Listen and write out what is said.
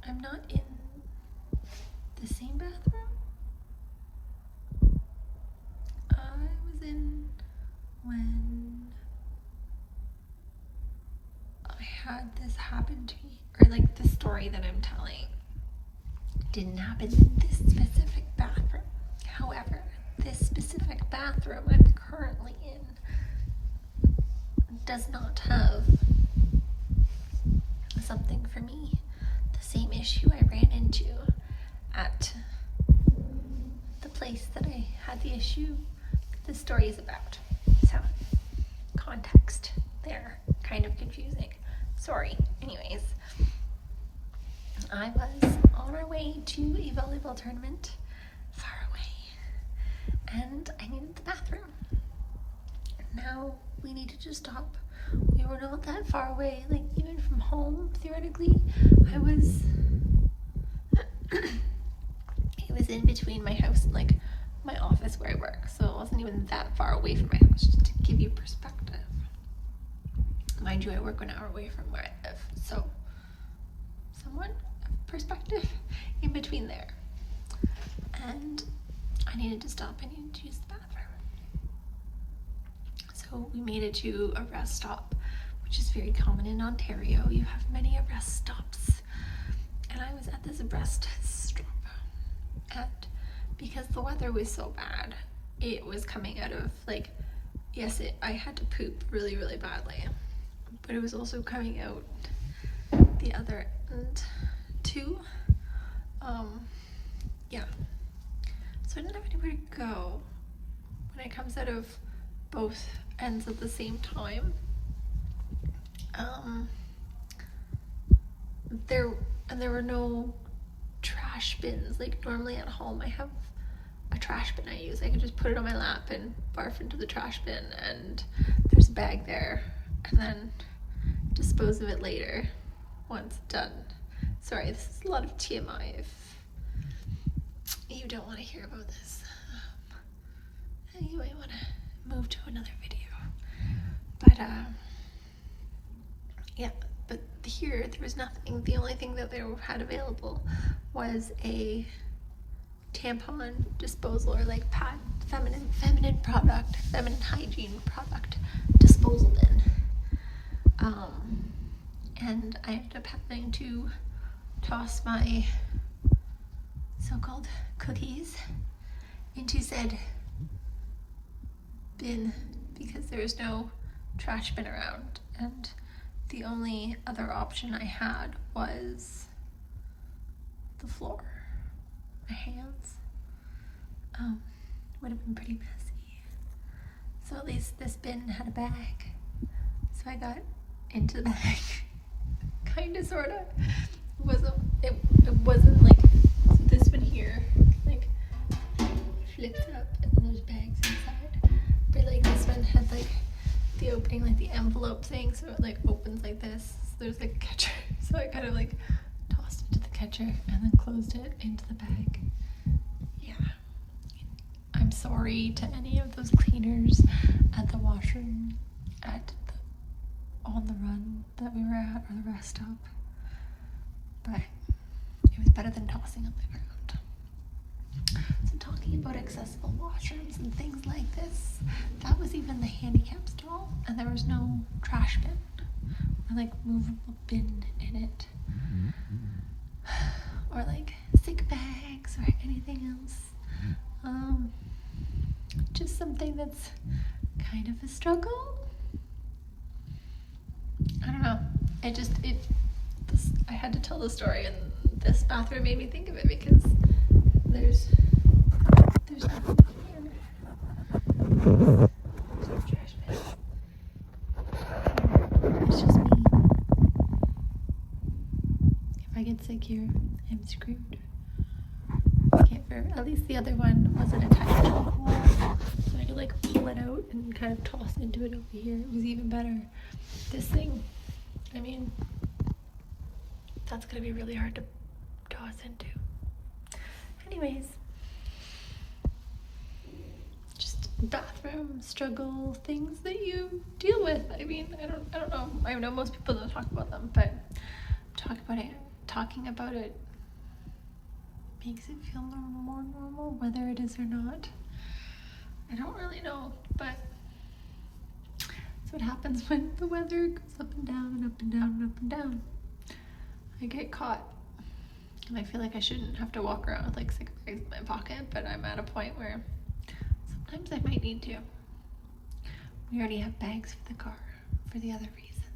I'm not in the same bathroom I was in when I had this happen to me, or like the story that I'm telling didn't happen in this specific bathroom. However, this specific bathroom I'm currently in does not have something for me. The same issue I ran into at the place that I had the issue the story is about. So, context there, kind of confusing. Sorry. Anyways, I was on our way to a volleyball tournament far away, and I needed the bathroom. Now we needed to stop. We were not that far away, like even from home, theoretically. I was it was in between my house and like my office where I work, so it wasn't even that far away from my house, just to give you perspective. Mind you, I work an hour away from where I live, so somewhat of perspective in between there. And I needed to stop. I needed to use the bathroom. So we made it to a rest stop, which is very common in Ontario. You have many rest stops. And I was at this rest stop. And because the weather was so bad, it was coming out of like, yes, I had to poop really, really badly. But it was also coming out the other end too. Yeah. So I didn't have anywhere to go when it comes out of both ends at the same time. There were no trash bins. Like normally at home I have a trash bin I use. I can just put it on my lap and barf into the trash bin, and there's a bag there, and then dispose of it later once done. Sorry, this is a lot of TMI if you don't want to hear about this. You might want to move to another video. But yeah, but here there was nothing. The only thing that they had available was a tampon disposal, or like pad, feminine product, feminine hygiene product disposal bin. And I ended up having to toss my so-called cookies into said bin because there was no trash bin around, and the only other option I had was the floor. My hands would have been pretty messy. So at least this bin had a bag. So I got into the bag. Kinda, sorta. It wasn't like, so this one here, like, flips up and there's bags inside. But like this one had like the opening, like the envelope thing, so it like opens like this. So there's like a catcher. So I kind of like tossed it to the catcher and then closed it into the bag. Yeah. I'm sorry to any of those cleaners at the washroom at On the Run that we were at, or the rest stop. But it was better than tossing on the ground. So talking about accessible washrooms and things like this, that was even the handicap stall, and there was no trash bin or like movable bin in it, or like sick bags or anything else. Just something that's kind of a struggle. I don't know. I had to tell the story, and this bathroom made me think of it because there's nothing here. There's no trash bin. It's just me. If I get sick here, I'm screwed. At least the other one wasn't attached to the wall, so I could like pull it out and kind of toss into it over here. It was even better. This thing, I mean, that's gonna be really hard to toss into. Anyways, just bathroom struggle things that you deal with. I mean, I don't know. I know most people don't talk about them, but talk about it talking about it makes it feel more normal, whether it is or not. I don't really know, but that's what happens when the weather goes up and down and up and down and up and down. I get caught. And I feel like I shouldn't have to walk around with like 6 bags in my pocket, but I'm at a point where sometimes I might need to. We already have bags for the car for the other reason.